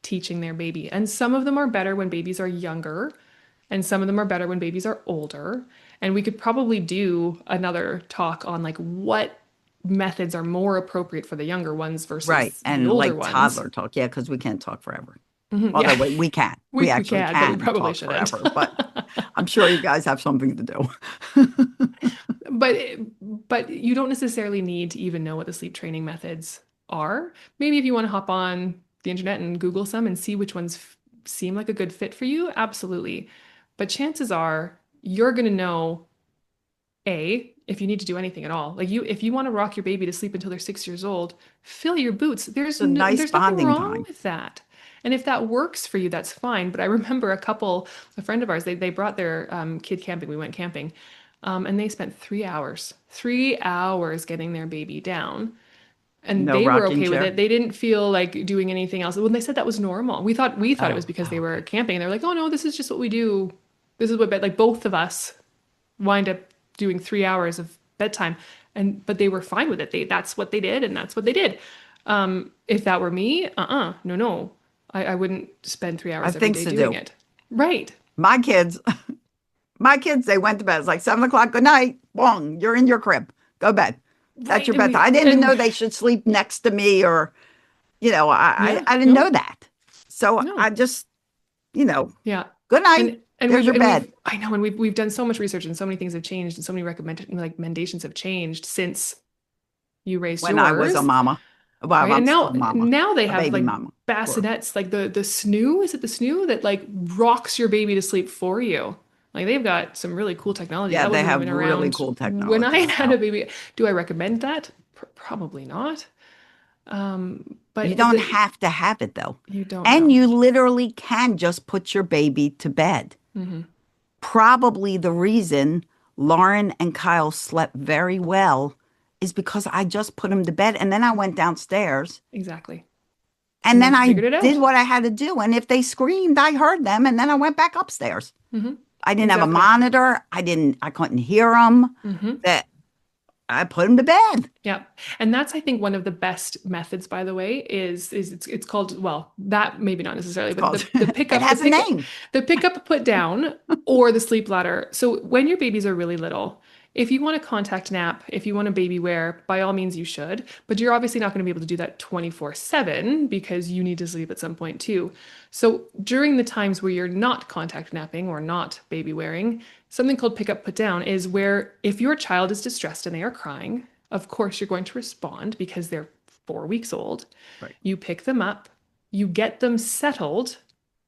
teaching their baby. And some of them are better when babies are younger, and some of them are better when babies are older. And we could probably do another talk on like what methods are more appropriate for the younger ones Right. versus the And older like ones. toddler talk. Yeah, because we can't talk forever. Mhm, Although yeah, we can. We we actually can, but we can probably talk shouldn't. forever. But I'm sure you guys have something to do. But but you don't necessarily need to even know what the sleep training methods are. Maybe if you want to hop on the internet and Google some and see which ones seem like a good fit for you, absolutely. But chances are you're going to know if you need to do anything at all. Like if you want to rock your baby to sleep until they're 6 years old, fill your boots. It's a nice There's nothing bonding wrong time. with that. And if that works for you, that's fine. But I remember a friend of ours, they brought their kid camping. We went camping, and they spent 3 hours getting their baby down. And No they were rocking okay with chair. it. They didn't feel like doing anything else. When they said that was normal, we thought it was Oh, because they oh, were camping. They're like, oh no, this is just what we do. This is what like both of us wind up doing 3 hours of bedtime. But they were fine with it. That's what they did, and that's what they did. If that were me, no. I wouldn't spend three I have hours every things day to doing do. it. Right. My kids, my kids, they went to bed. It's like 7 o'clock. Good night. Bong, you're in your crib. Go to bed. That's Right. your bedtime. I didn't even know they should sleep next to me, or, Yeah, I didn't no, know that. So I no. just, you know, Yeah. good night. And There's we've your and bed. we've I know, and we've done so much research, and so many things have changed, and so many recommendations have changed since you raised When I was a yours. mama. Well, Right. And I'm still now a mama, now they a have baby like mama. Sure. bassinets, like the snoo, is it the snoo that like rocks your baby to sleep for you? Like they've got some really cool technology Yeah, that they wasn't have even really around cool when I technology had now. a baby. Do I recommend that? Probably not. You But don't have to have it though. you don't And know. you literally can just put your baby to bed. Hmm. Probably the reason Lauren and Kyle slept very well is because I just put them to bed and then I went downstairs Exactly. and And then then I figured it did out. what I had to do. And if they screamed, I heard them and then I went back upstairs. Hmm. I didn't have a Exactly. monitor. I couldn't hear them. Hmm. That I put them to bed. Yeah. And that's, I think, one of the best methods, by the way, is it's called, well, that maybe not necessarily, It's but called, the it has a name. pick up, put down, or the sleep ladder. So when your babies are really little, if you want a contact nap, if you want a baby wear, by all means you should, but you're obviously not going to be able to do that 24/7 because you need to sleep at some point too. So during the times where you're not contact napping or not baby wearing, something called pick up, put down is where if your child is distressed and they are crying, of course you're going to respond because they're 4 weeks old. Right. You pick them up, you get them settled,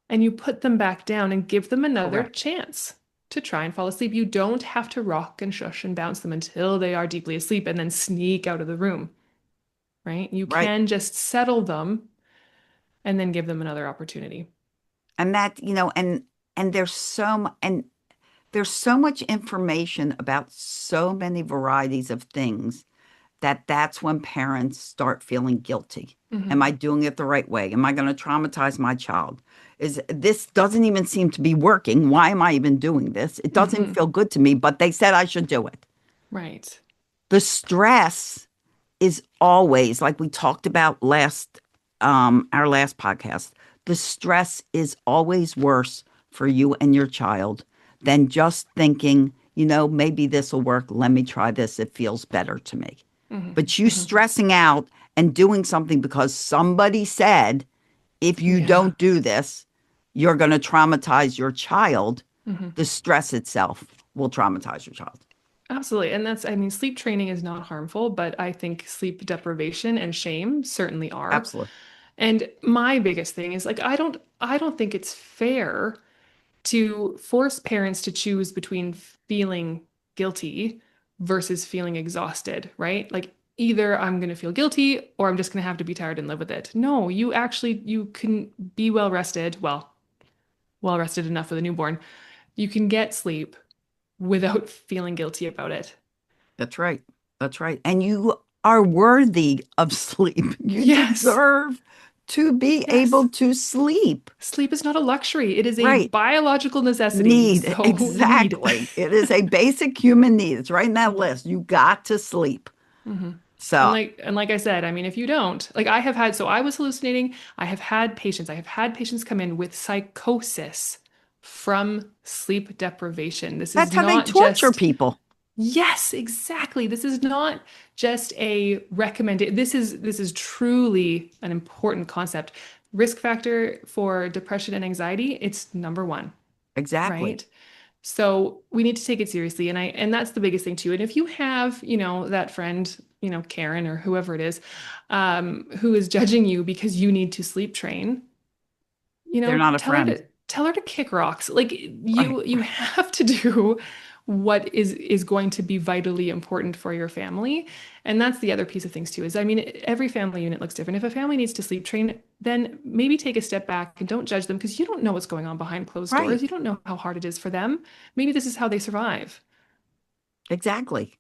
and you put them back down and give them another Correct. chance to try and fall asleep. You don't have to rock and shush and bounce them until they are deeply asleep and then sneak out of the room, right? You Right. can just settle them and then give them another opportunity. And that, and there's so much information about so many varieties of things that's when parents start feeling guilty. Hmm. Am I doing it the right way? Am I going to traumatize my child? Is this doesn't even seem to be working? Why am I even doing this? It doesn't Hmm. feel good to me, but they said I should do it. Right. The stress is always, like we talked about our last podcast, the stress is always worse for you and your child than just thinking, maybe this will work. Let me try this. It feels better to me. Hmm. But you Hmm. stressing out and doing something because somebody said, if you Yeah. don't do this, you're going to traumatize your child. Hmm. The stress itself will traumatize your child. Absolutely. And I mean, sleep training is not harmful, but I think sleep deprivation and shame certainly are. Absolutely. And my biggest thing is like I don't think it's fair to force parents to choose between feeling guilty versus feeling exhausted, right? Like either I'm going to feel guilty or I'm just going to have to be tired and live with it. No, you can be well rested enough for the newborn. You can get sleep without feeling guilty about it. That's right. That's right. And you are worthy of sleep. You Yes. deserve to be Yes. able to sleep. Sleep is not a luxury. It is a Right. biological necessity. Need. So need. Exactly. It is a basic human need. It's right in that list. You got to sleep. Hmm. So, And like I said, I mean, if you don't, like I was hallucinating. I have had patients come in with psychosis from sleep deprivation. This is that's how they not torture just, people. yes, exactly. This is not just a recommended. This is truly an important concept. Risk factor for depression and anxiety, it's number one, Exactly. right? So we need to take it seriously. And that's the biggest thing too. And if you have, that friend, Karen or whoever it is, who is judging you because you need to sleep train, They're not a tell her friend. to kick rocks. Like Right. you have to do what is going to be vitally important for your family. And that's the other piece of things too, is I mean, every family unit looks different. If a family needs to sleep train, then maybe take a step back and don't judge them because you don't know what's going on behind closed doors. Right. You don't know how hard it is for them. Maybe this is how they survive. Exactly.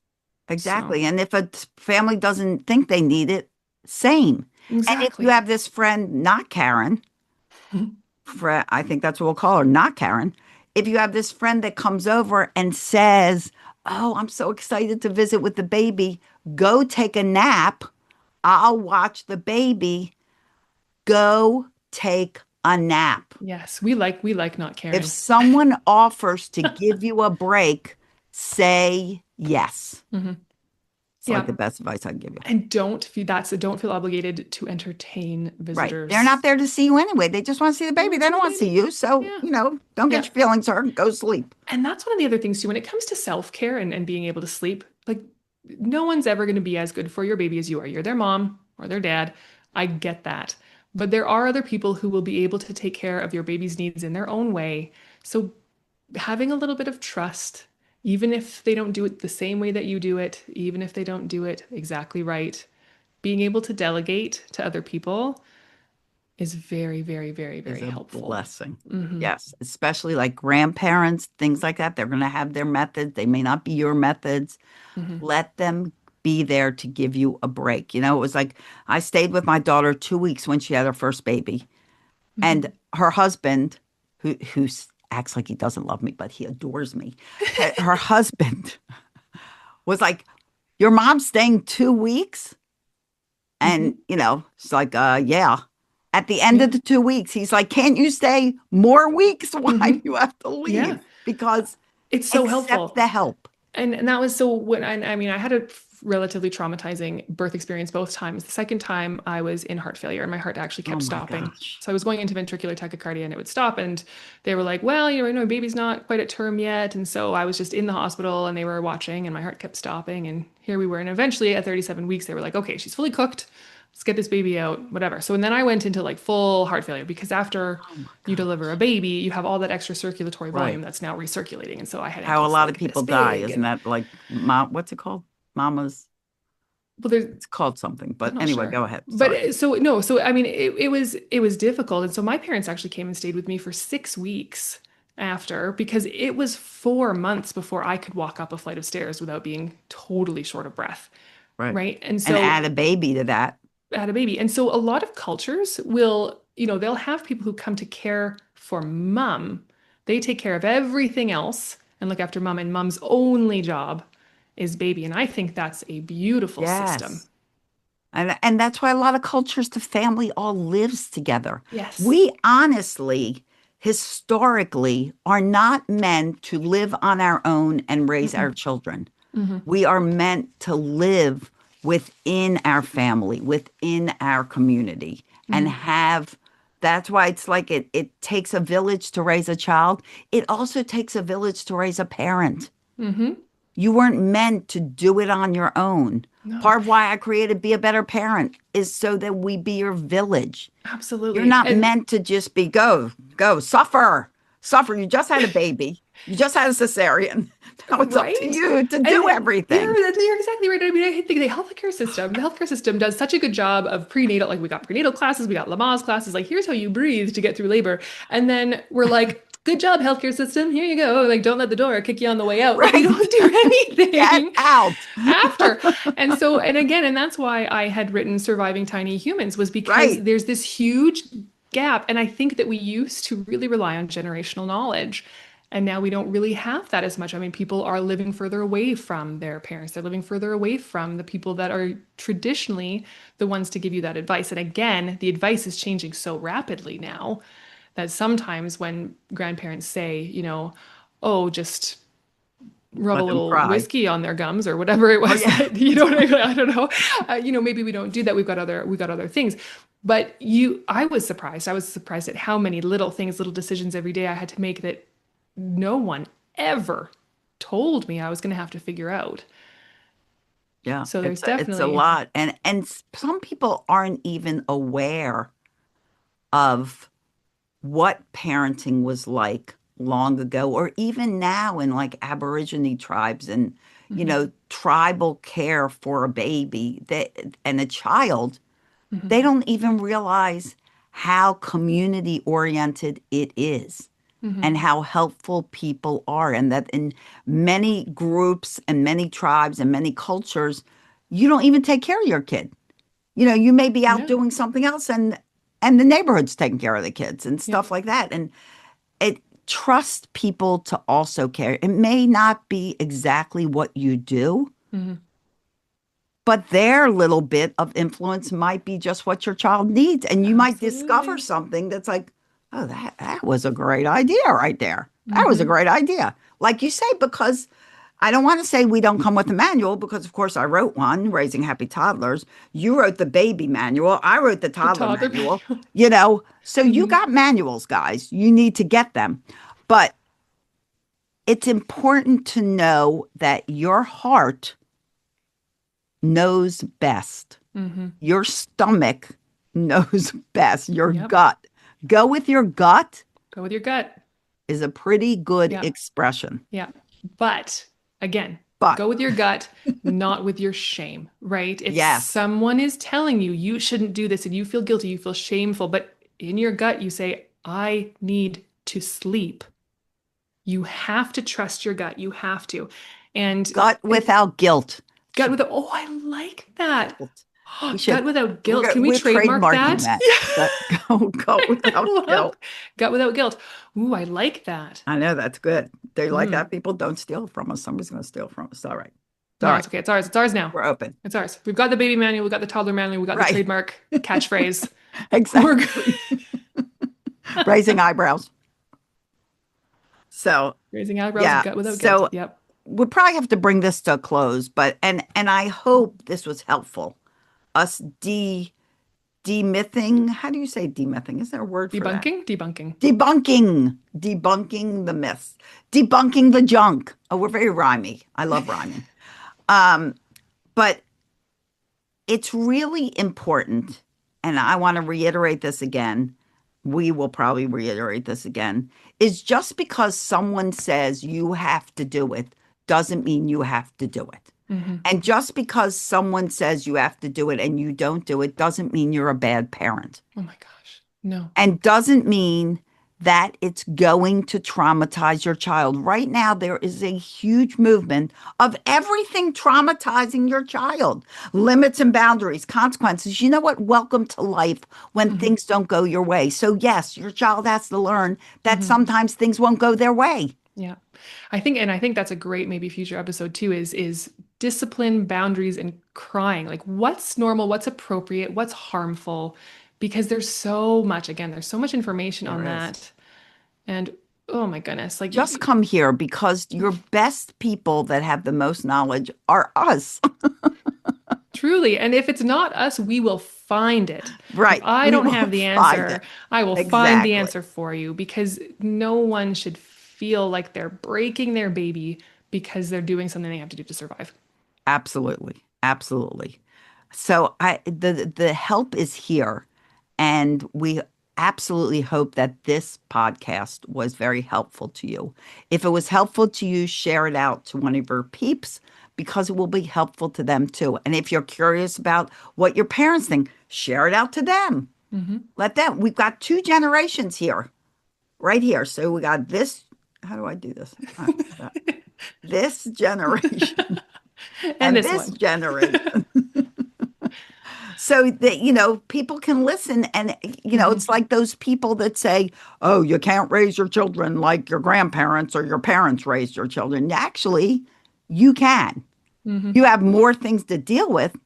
So, Exactly. And if a family doesn't think they need it, same. And if you Exactly. have this friend, not Karen, I think that's what we'll call her, not Karen. If you have this friend that comes over and says, "Oh, I'm so excited to visit with the baby, go take a nap. I'll watch the baby. Go take a nap." Yes, we like not If caring. someone offers to give you a break, say yes. Hmm. It's like Yeah. the best advice I can give you. And don't feel obligated to entertain Right. They're not visitors. there to see you anyway. They just want to see the They baby. want to They see don't the want to see baby. you. So, Yeah. don't get Yeah. your feelings hurt. Go sleep. And that's one of the other things too, when it comes to self-care and being able to sleep, like no one's ever going to be as good for your baby as you are. You're their mom or their dad. I get that. But there are other people who will be able to take care of your baby's needs in their own way. So having a little bit of trust, even if they don't do it the same way that you do it, even if they don't do it exactly right, being able to delegate to other people is very, very, very, Is very a helpful. blessing. Hmm. Yes, especially like grandparents, things like that. They're going to have their methods. They may not be your methods. Hmm. Let them be there to give you a break. It was like I stayed with my daughter 2 weeks when she had her first baby, Hmm. and her husband, who acts like he doesn't love me, but he adores me. Her husband was like, "Your mom's staying 2 weeks?" And, Hmm. it's like, yeah. At the end Yeah. of the 2 weeks, he's like, "Can't you stay more weeks? Why Hmm. do you have to Yeah. leave?" Because It's so accept helpful. the help. And that was so when I mean, I had a relatively traumatizing birth experience both times. The second time I was in heart failure and my heart actually Oh kept my stopping. gosh. So I was going into ventricular tachycardia and it would stop. And they were like, well, baby's not quite at term yet. And so I was just in the hospital and they were watching and my heart kept stopping. And here we were. And eventually at 37 weeks, they were like, okay, she's fully cooked. Let's get this baby out, whatever. So, and then I went into like full heart failure because after Oh my you deliver a gosh. baby, you have all that extra circulatory volume Right. that's now recirculating. And so I had How a ankles lot of like this people die, big. isn't And that like mom, what's it called? Mama's, well, there's it's called something. I'm But not anyway, sure. go ahead. But Sorry. so no, so I mean it was difficult. And so my parents actually came and stayed with me for 6 weeks after because it was 4 months before I could walk up a flight of stairs without being totally short of breath. Right. Right. And And so add a baby to that. I had a baby. And so a lot of cultures will, they'll have people who come to care for mom. They take care of everything else and look after mom, and mom's only job is baby. And I think that's a beautiful system. Yes. And that's why a lot of cultures, the family all lives together. Yes. We honestly, historically, are not meant to live on our own and raise our Mm-mm. children. Hmm. We are meant to live within our family, within our community, and Hmm. have that's why it's like it takes a village to raise a child. It also takes a village to raise a parent. Hmm. You weren't meant to do it on your own. No, Part of why I created Be a Better Parent is so that we be your village. You're absolutely. not And meant to just be go, suffer, suffer. You just had a baby. You just had a cesarean. Now it's up to right? you to And do everything. you're exactly right. I mean, I think the healthcare system does such a good job of prenatal, like we got prenatal classes, we got Lamaze classes, like here's how you breathe to get through labor. And then we're like, good job, healthcare system. Here you go. Like, don't let the door kick you on the way out. But we Right? don't do Get anything out. after. And so, and again, and that's why I had written Surviving Tiny Humans was because Right. there's this huge gap. And I think that we used to really rely on generational knowledge. And now we don't really have that as much. I mean, people are living further away from their parents. They're living further away from the people that are traditionally the ones to give you that advice. And again, the advice is changing so rapidly now that sometimes when grandparents say, oh, just rub a Let them little cry. whiskey on their gums or whatever it Oh was yeah. that, you know what I mean? I don't know. Maybe we don't do that. We've got other things. But I was surprised at how many little things, little decisions every day I had to make that no one ever told me I was going to have to figure out. Yeah. So there's It's a definitely, lot. And some people aren't even aware of what parenting was like long ago, or even now in like Aborigine tribes and, mhm, tribal care for a baby and a child. mhm, They don't even realize how community oriented it is mhm. and how helpful people are. And that in many groups and many tribes and many cultures, you don't even take care of your kid. You may be out Yeah. doing something else and the neighborhood's taking care of the kids and Yeah. stuff like that. And it trust people to also care. It may not be exactly what you do, Hmm. but their little bit of influence might be just what your child needs. And you might discover Absolutely. something that's like, oh, that was a great idea right there. That was a Hmm. great idea. Like you say, because I don't want to say we don't come with a manual because, of course, I wrote one, Raising Happy Toddlers. You wrote the baby manual. I wrote the The toddler toddler manual, manual. So you Hmm. got manuals, guys. You need to get them. But it's important to know that your heart knows best. Hmm. Your stomach knows best. Your Yep. gut. Go with your gut Go with your gut. is a pretty good Yeah. expression. Yeah. But again, But go with your gut, not with your shame, right? If yes, someone is telling you you shouldn't do this and you feel guilty, you feel shameful, but in your gut you say, I need to sleep. You have to trust your gut. You have to. And gut without guilt. gut without, oh, I like that. We Gut should. without guilt. Can we We're trademark trademarking that? that. Yeah. Go I without love guilt. gut without guilt. Ooh, I like that. I know that's good. They like Mm. that. People don't steal from us. Somebody's going to steal from us. All right. It's all No, right. it's okay. It's ours. It's ours now. We're open. It's ours. We've got the baby manual. We've got the toddler manual. We've got the Right. trademark catchphrase. We're Exactly. Raising eyebrows. So raising eyebrows, yeah. gut without guilt. So Yep. we'll probably have to bring this to a close, but and I hope this was helpful. Us demything. How do you say demything? Is there a word for that? Debunking. Debunking the myths, debunking the junk. Oh, we're very rhymey. I love rhyming. But it's really important, and I want to reiterate this again. We will probably reiterate this again, is just because someone says you have to do it doesn't mean you have to do it. Hmm. And just because someone says you have to do it and you don't do it doesn't mean you're a bad parent. Oh my gosh. No. And doesn't mean that it's going to traumatize your child. Right now, there is a huge movement of everything traumatizing your child. Limits and boundaries, consequences. You know what? Welcome to life when Hmm. things don't go your way. So yes, your child has to learn that Hmm. sometimes things won't go their way. Yeah. I think that's a great maybe future episode too is discipline, boundaries, and crying. Like what's normal, what's appropriate, what's harmful, because there's so much, again, there's so much information on There is. that. And oh my goodness, like Just come here because your best people that have the most knowledge are us. truly. And if it's not us, we will find it. Right. If I We don't will have the find answer, it. I will find the Exactly. answer for you because no one should feel like they're breaking their baby because they're doing something they have to do to survive. Absolutely. Absolutely. So the help is here, and we absolutely hope that this podcast was very helpful to you. If it was helpful to you, share it out to one of your peeps because it will be helpful to them too. And if you're curious about what your parents think, share it out to them. Hmm. Let them. We've got two generations here, right here. So we got this. How do I do this? This generation And and this this one. generation. So that, people can listen. And, Mhm. it's like those people that say, oh, you can't raise your children like your grandparents or your parents raised your children. Actually, you can. Mhm. You have more things to deal with.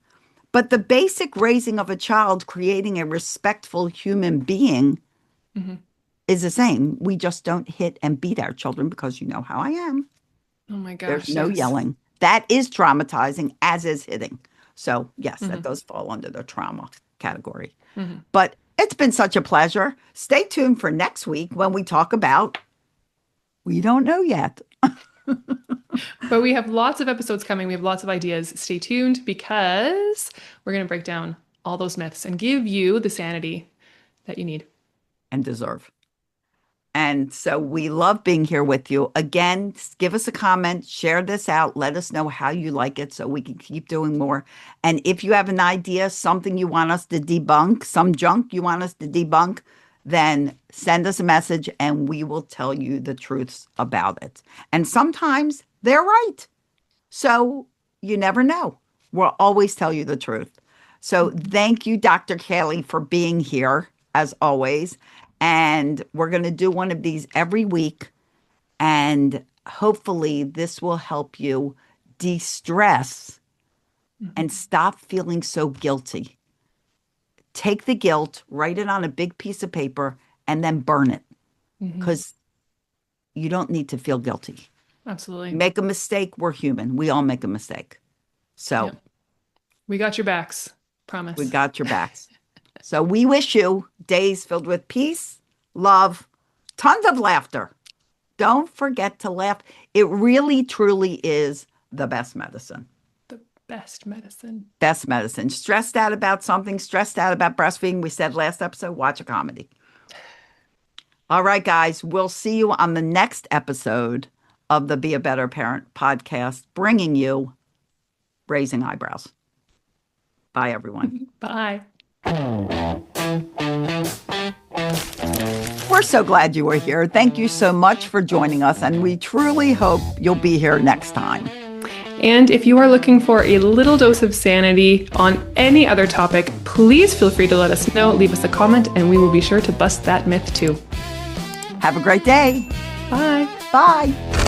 But the basic raising of a child, creating a respectful human being, Mhm. is the same. We just don't hit and beat our children because you know how I am. Oh my There's gosh, no yes. yelling. That is traumatizing, as is hitting. So, yes, that Mhm. does fall under the trauma category. Mhm. But it's been such a pleasure. Stay tuned for next week when we talk about we don't know yet. But we have lots of episodes coming. We have lots of ideas. Stay tuned because we're going to break down all those myths and give you the sanity that you need. And deserve. And so we love being here with you. Again, give us a comment, share this out, let us know how you like it so we can keep doing more. And if you have an idea, something you want us to debunk, some junk you want us to debunk, then send us a message and we will tell you the truths about it. And sometimes they're right. So you never know. We'll always tell you the truth. So thank you, Dr. Kailey, for being here as always. And we're going to do one of these every week. And hopefully this will help you de-stress and stop feeling so guilty. Take the guilt, write it on a big piece of paper, and then burn it. Because you don't need to feel guilty. Absolutely. Make a mistake. We're human. We all make a mistake. So we got your backs. Promise. We got your backs. So we wish you days filled with peace, love, tons of laughter. Don't forget to laugh. It really, truly is the best medicine. The best medicine. Best medicine. Stressed out about something, stressed out about breastfeeding. We said last episode, watch a comedy. All right, guys. We'll see you on the next episode of the Be a Better Parent podcast, bringing you Raising Eyebrows. Bye, everyone. Bye. We're so glad you were here. Thank you so much for joining us, and we truly hope you'll be here next time. And if you are looking for a little dose of sanity on any other topic, please feel free to let us know, leave us a comment, and we will be sure to bust that myth too. Have a great day. Bye. Bye.